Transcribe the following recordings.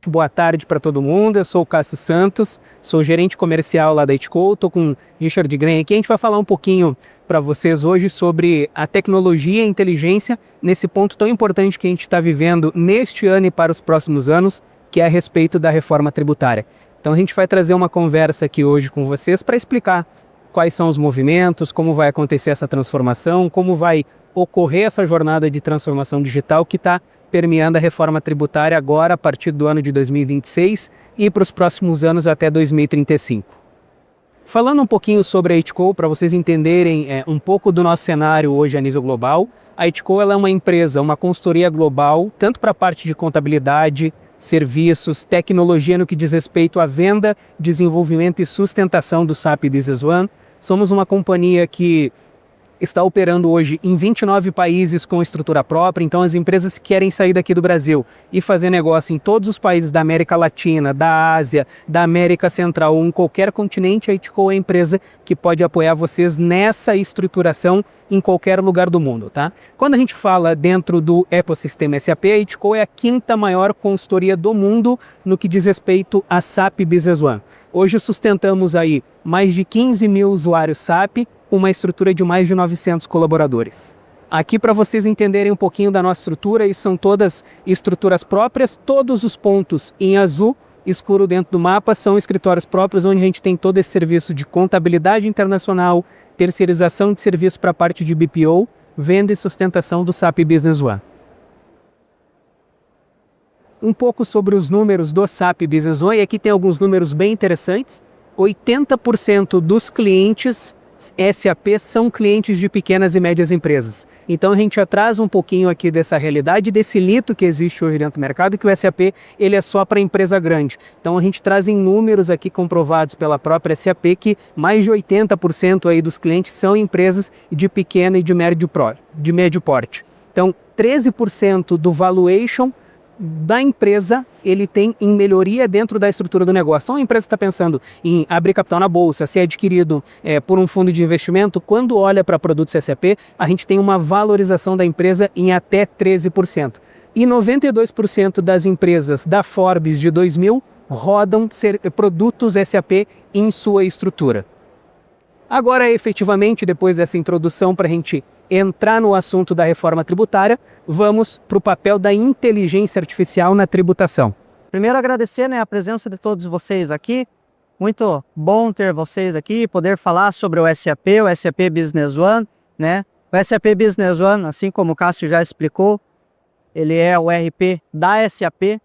muito boa tarde para todo mundo. Eu sou o Cássio Santos, sou gerente comercial lá da Itco. Estou com o Richard Green aqui. A gente vai falar um pouquinho para vocês hoje sobre a tecnologia e a inteligência nesse ponto tão importante que a gente está vivendo neste ano e para os próximos anos, que é a respeito da reforma tributária. Então a gente vai trazer uma conversa aqui hoje com vocês para explicar quais são os movimentos, como vai acontecer essa transformação, como vai ocorrer essa jornada de transformação digital que está permeando a reforma tributária agora a partir do ano de 2026 e para os próximos anos até 2035. Falando um pouquinho sobre a Itco, para vocês entenderem um pouco do nosso cenário hoje a nível global, a Itco ela é uma empresa, uma consultoria global, tanto para a parte de contabilidade, serviços, tecnologia no que diz respeito à venda, desenvolvimento e sustentação do SAP Business One. Somos uma companhia que está operando hoje em 29 países com estrutura própria, então as empresas que querem sair daqui do Brasil e fazer negócio em todos os países da América Latina, da Ásia, da América Central ou em qualquer continente, a Itco é a empresa que pode apoiar vocês nessa estruturação em qualquer lugar do mundo, tá? Quando a gente fala dentro do ecossistema SAP, a Itco é a quinta maior consultoria do mundo no que diz respeito a SAP Business One. Hoje sustentamos aí mais de 15 mil usuários SAP, uma estrutura de mais de 900 colaboradores. Aqui para vocês entenderem um pouquinho da nossa estrutura, e são todas estruturas próprias, todos os pontos em azul escuro dentro do mapa são escritórios próprios, onde a gente tem todo esse serviço de contabilidade internacional, terceirização de serviços para a parte de BPO, venda e sustentação do SAP Business One. Um pouco sobre os números do SAP Business One, e aqui tem alguns números bem interessantes. 80% dos clientes SAP são clientes de pequenas e médias empresas. Então a gente atrasa um pouquinho aqui dessa realidade, desse lito que existe hoje dentro do mercado, que o SAP ele é só para empresa grande. Então a gente traz em números aqui comprovados pela própria SAP que mais de 80% aí dos clientes são empresas de pequeno e de médio porte. Então 13% do valuation da empresa ele tem em melhoria dentro da estrutura do negócio. Então a empresa está pensando em abrir capital na bolsa, ser adquirido por um fundo de investimento. Quando olha para produtos SAP, a gente tem uma valorização da empresa em até 13%. E 92% das empresas da Forbes de 2000 rodam produtos SAP em sua estrutura. Agora, efetivamente, depois dessa introdução para a gente entrar no assunto da reforma tributária, vamos para o papel da inteligência artificial na tributação. Primeiro agradecer a presença de todos vocês aqui. Muito bom ter vocês aqui, poder falar sobre o SAP Business One, né? O SAP Business One, assim como o Cássio já explicou, ele é o ERP da SAP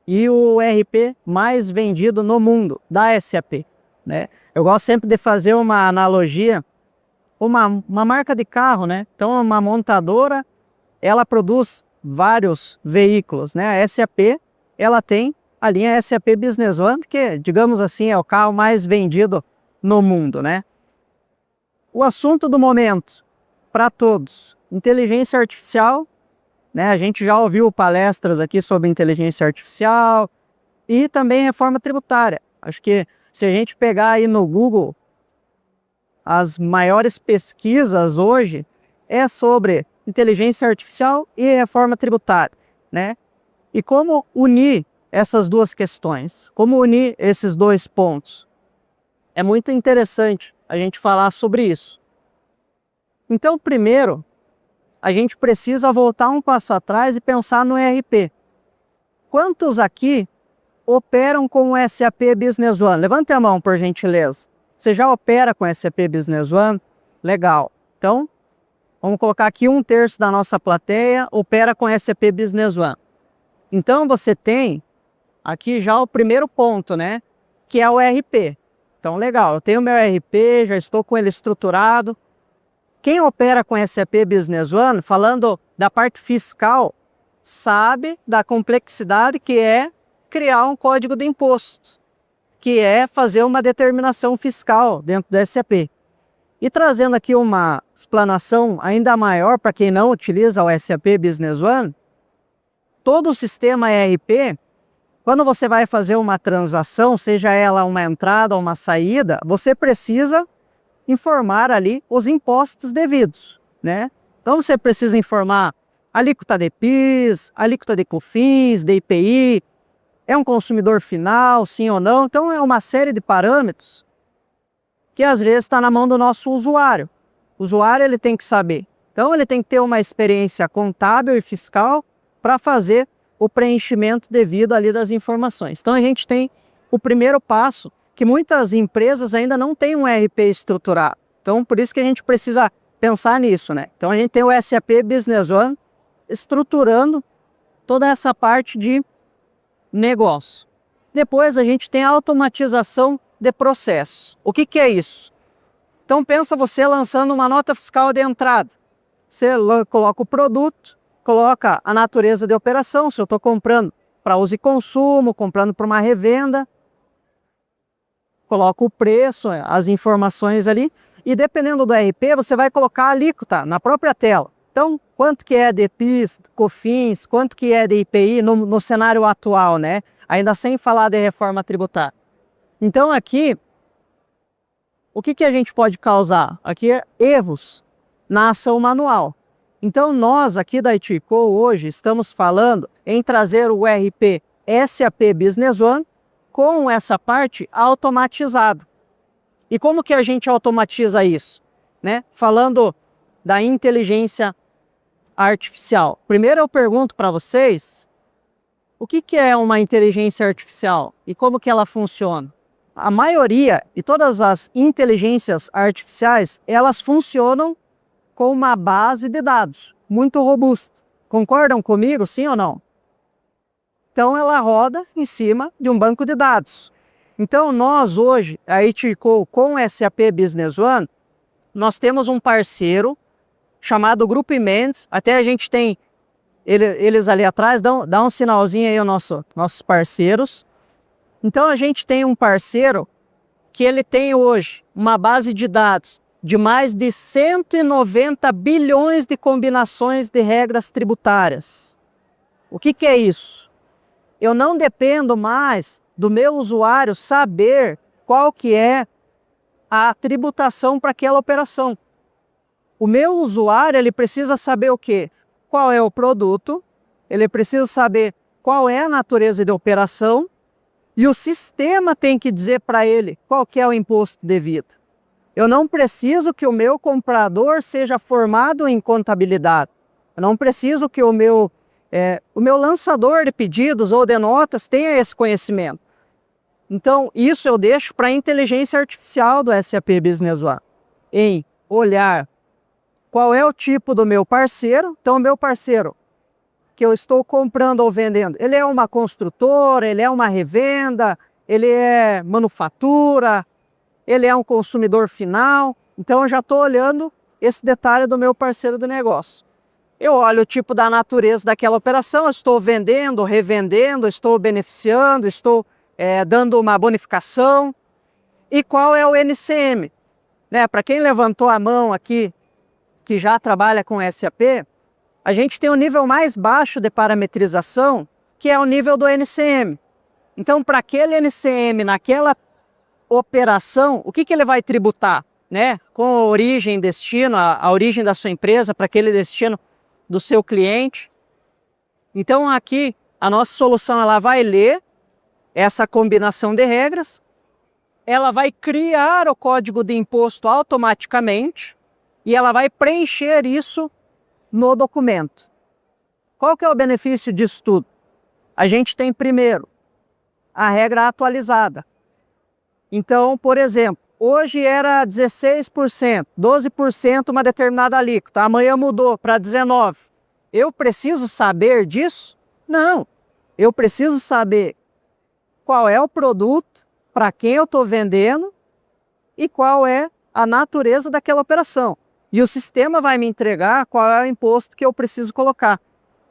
e o ERP mais vendido no mundo da SAP, né? Eu gosto sempre de fazer uma analogia, uma marca de carro, né? Então uma montadora, ela produz vários veículos, né? A SAP, ela tem a linha SAP Business One, que, digamos assim, é o carro mais vendido no mundo, né? O assunto do momento, para todos, inteligência artificial, né? A gente já ouviu palestras aqui sobre inteligência artificial e também reforma tributária. Acho que se a gente pegar aí no Google, as maiores pesquisas hoje é sobre inteligência artificial e reforma tributária, né? E como unir essas duas questões? Como unir esses dois pontos? É muito interessante a gente falar sobre isso. Então, primeiro, a gente precisa voltar um passo atrás e pensar no ERP. Quantos aqui operam com o SAP Business One? Levante a mão, por gentileza. Você já opera com SAP Business One? Legal. Então, vamos colocar aqui 1/3 da nossa plateia opera com SAP Business One. Então, você tem aqui já o primeiro ponto, né? Que é o ERP. Então, legal, eu tenho meu ERP, já estou com ele estruturado. Quem opera com SAP Business One, falando da parte fiscal, sabe da complexidade que é criar um código de impostos, que é fazer uma determinação fiscal dentro da SAP. E trazendo aqui uma explanação ainda maior para quem não utiliza o SAP Business One, todo o sistema ERP, quando você vai fazer uma transação, seja ela uma entrada ou uma saída, você precisa informar ali os impostos devidos, né? Então você precisa informar alíquota de PIS, alíquota de COFINS, de IPI, É um consumidor final, sim ou não? Então é uma série de parâmetros que às vezes está na mão do nosso usuário. O usuário ele tem que saber. Então ele tem que ter uma experiência contábil e fiscal para fazer o preenchimento devido ali das informações. Então a gente tem o primeiro passo, que muitas empresas ainda não têm um ERP estruturado. Então por isso que a gente precisa pensar nisso, né? Então a gente tem o SAP Business One estruturando toda essa parte de negócio. Depois a gente tem a automatização de processos. O que é isso? Então pensa você lançando uma nota fiscal de entrada. Você coloca o produto, coloca a natureza de operação, se eu estou comprando para uso e consumo, comprando para uma revenda, coloca o preço, as informações ali, e dependendo do ERP, você vai colocar a alíquota na própria tela. Então, quanto que é de PIS, COFINS, quanto que é de IPI no cenário atual, né? Ainda sem falar de reforma tributária. Então aqui, o que a gente pode causar? Aqui é erros na ação manual. Então nós aqui da ITCO hoje estamos falando em trazer o ERP SAP Business One com essa parte automatizada. E como que a gente automatiza isso? Né? Falando da inteligência artificial. Primeiro eu pergunto para vocês, o que é uma inteligência artificial e como que ela funciona? A maioria e todas as inteligências artificiais, elas funcionam com uma base de dados muito robusta. Concordam comigo, sim ou não? Então ela roda em cima de um banco de dados. Então nós hoje, a ITCO com o SAP Business One, nós temos um parceiro chamado Grupo Mendes, até a gente tem eles ali atrás, dá um sinalzinho aí aos nossos parceiros. Então a gente tem um parceiro que ele tem hoje uma base de dados de mais de 190 bilhões de combinações de regras tributárias. O que é isso? Eu não dependo mais do meu usuário saber qual que é a tributação para aquela operação. O meu usuário ele precisa saber o quê? Qual é o produto, ele precisa saber qual é a natureza de operação e o sistema tem que dizer para ele qual que é o imposto devido. Eu não preciso que o meu comprador seja formado em contabilidade. Eu não preciso que o meu lançador de pedidos ou de notas tenha esse conhecimento. Então, isso eu deixo para a inteligência artificial do SAP Business One, em olhar qual é o tipo do meu parceiro. Então, o meu parceiro que eu estou comprando ou vendendo, ele é uma construtora, ele é uma revenda, ele é manufatura, ele é um consumidor final. Então, eu já estou olhando esse detalhe do meu parceiro do negócio. Eu olho o tipo da natureza daquela operação, eu estou vendendo, revendendo, estou beneficiando, estou dando uma bonificação. E qual é o NCM? Né? Para quem levantou a mão aqui, que já trabalha com SAP, a gente tem o nível mais baixo de parametrização, que é o nível do NCM. Então, para aquele NCM, naquela operação, o que ele vai tributar? Né? Com a origem e destino, a origem da sua empresa, para aquele destino do seu cliente. Então, aqui, a nossa solução ela vai ler essa combinação de regras, ela vai criar o código de imposto automaticamente e ela vai preencher isso no documento. Qual que é o benefício disso tudo? A gente tem primeiro a regra atualizada. Então, por exemplo, hoje era 16%, 12% uma determinada alíquota, amanhã mudou para 19%. Eu preciso saber disso? Não. Eu preciso saber qual é o produto, para quem eu estou vendendo e qual é a natureza daquela operação. E o sistema vai me entregar qual é o imposto que eu preciso colocar.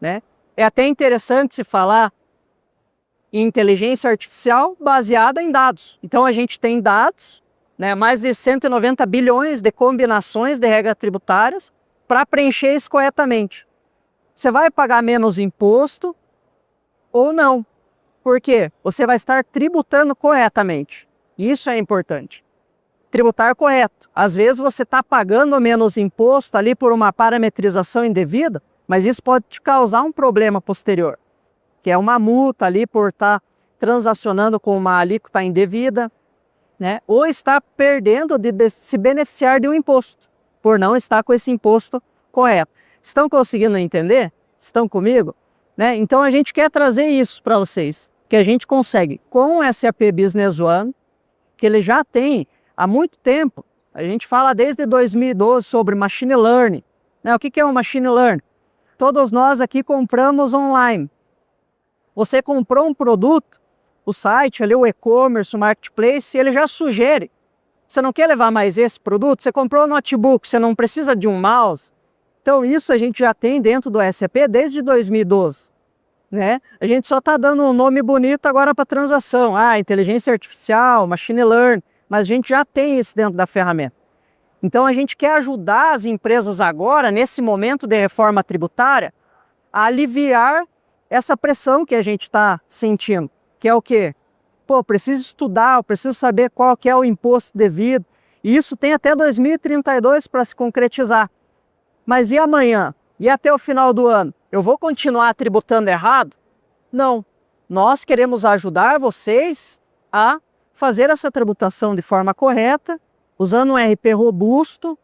Né? É até interessante se falar em inteligência artificial baseada em dados. Então a gente tem dados, né, mais de 190 bilhões de combinações de regras tributárias para preencher isso corretamente. Você vai pagar menos imposto ou não? Por quê? Você vai estar tributando corretamente. Isso é importante. Tributar correto. Às vezes você está pagando menos imposto ali por uma parametrização indevida, mas isso pode te causar um problema posterior, que é uma multa ali por estar transacionando com uma alíquota indevida, né? Ou está perdendo de se beneficiar de um imposto, por não estar com esse imposto correto. Estão conseguindo entender? Estão comigo? Né? Então a gente quer trazer isso para vocês, que a gente consegue com o SAP Business One, que ele já tem há muito tempo. A gente fala desde 2012 sobre Machine Learning. Né? O que é o Machine Learning? Todos nós aqui compramos online. Você comprou um produto, o site, ali, o e-commerce, o marketplace, ele já sugere. Você não quer levar mais esse produto? Você comprou um notebook, você não precisa de um mouse. Então isso a gente já tem dentro do SAP desde 2012. Né? A gente só está dando um nome bonito agora para transação. Inteligência artificial, machine learning, mas a gente já tem isso dentro da ferramenta. Então a gente quer ajudar as empresas agora, nesse momento de reforma tributária, a aliviar essa pressão que a gente está sentindo. Que é o quê? Pô, preciso estudar, eu preciso saber qual que é o imposto devido. E isso tem até 2032 para se concretizar. Mas e amanhã? E até o final do ano? Eu vou continuar tributando errado? Não. Nós queremos ajudar vocês a fazer essa tributação de forma correta, usando um ERP robusto,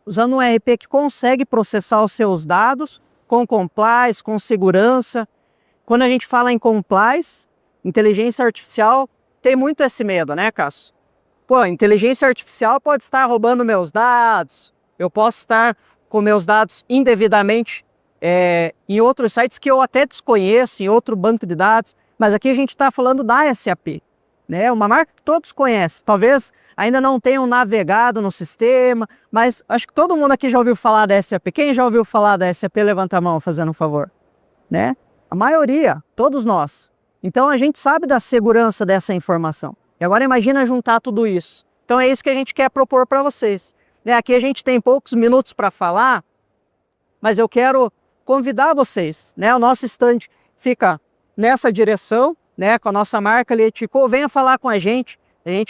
usando um ERP que consegue processar os seus dados com compliance, com segurança. Quando a gente fala em compliance, inteligência artificial tem muito esse medo, né, Cássio? Pô, inteligência artificial pode estar roubando meus dados, eu posso estar com meus dados indevidamente em outros sites que eu até desconheço, em outro banco de dados, mas aqui a gente está falando da SAP, né? Uma marca que todos conhecem, talvez ainda não tenham navegado no sistema, mas acho que todo mundo aqui já ouviu falar da SAP. Quem já ouviu falar da SAP, levanta a mão, fazendo um favor. Né? A maioria, todos nós. Então a gente sabe da segurança dessa informação. E agora imagina juntar tudo isso. Então é isso que a gente quer propor para vocês. Aqui a gente tem poucos minutos para falar, mas eu quero convidar vocês. O nosso stand fica nessa direção, com a nossa marca Lietico. Venha falar com a gente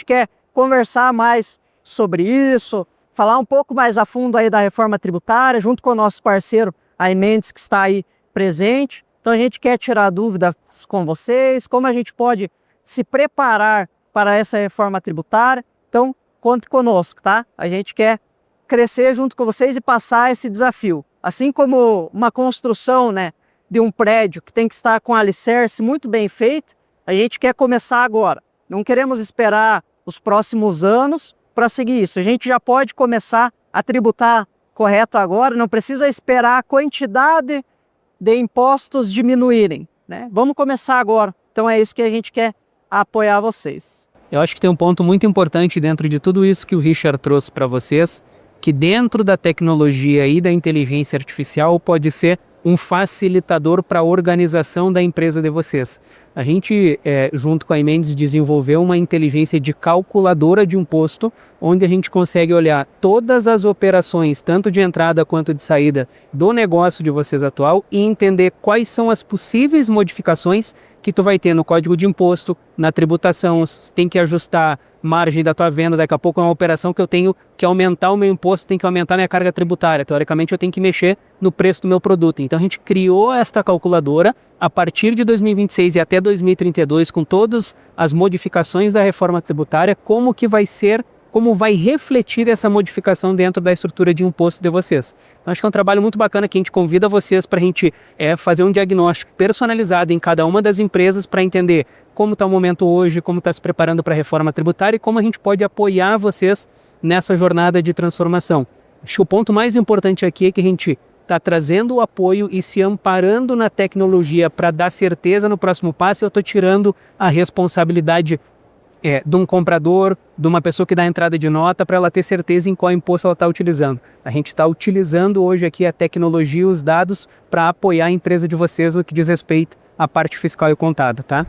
quer conversar mais sobre isso, falar um pouco mais a fundo aí da reforma tributária, junto com o nosso parceiro, a Mendes, que está aí presente. Então a gente quer tirar dúvidas com vocês, como a gente pode se preparar para essa reforma tributária. Então conte conosco, tá? A gente quer crescer junto com vocês e passar esse desafio. Assim como uma construção, de um prédio que tem que estar com alicerce muito bem feito, a gente quer começar agora. Não queremos esperar os próximos anos para seguir isso. A gente já pode começar a tributar correto agora, não precisa esperar a quantidade de impostos diminuírem. Vamos começar agora. Então é isso que a gente quer apoiar vocês. Eu acho que tem um ponto muito importante dentro de tudo isso que o Richard trouxe para vocês, que dentro da tecnologia e da inteligência artificial pode ser um facilitador para a organização da empresa de vocês. A gente, junto com a Mendes, desenvolveu uma inteligência de calculadora de imposto, onde a gente consegue olhar todas as operações, tanto de entrada quanto de saída, do negócio de vocês atual e entender quais são as possíveis modificações que tu vai ter no código de imposto, na tributação, tem que ajustar margem da tua venda, daqui a pouco é uma operação que eu tenho que aumentar o meu imposto, tem que aumentar a minha carga tributária, teoricamente eu tenho que mexer no preço do meu produto. Então a gente criou esta calculadora a partir de 2026 e até 2032, com todas as modificações da reforma tributária, como que vai ser, como vai refletir essa modificação dentro da estrutura de imposto de vocês. Então acho que é um trabalho muito bacana que a gente convida vocês para a gente fazer um diagnóstico personalizado em cada uma das empresas para entender como está o momento hoje, como está se preparando para a reforma tributária e como a gente pode apoiar vocês nessa jornada de transformação. Acho que o ponto mais importante aqui é que a gente está trazendo o apoio e se amparando na tecnologia para dar certeza no próximo passo, e eu estou tirando a responsabilidade de um comprador, de uma pessoa que dá entrada de nota, para ela ter certeza em qual imposto ela está utilizando. A gente está utilizando hoje aqui a tecnologia e os dados para apoiar a empresa de vocês no que diz respeito à parte fiscal e contábil, tá?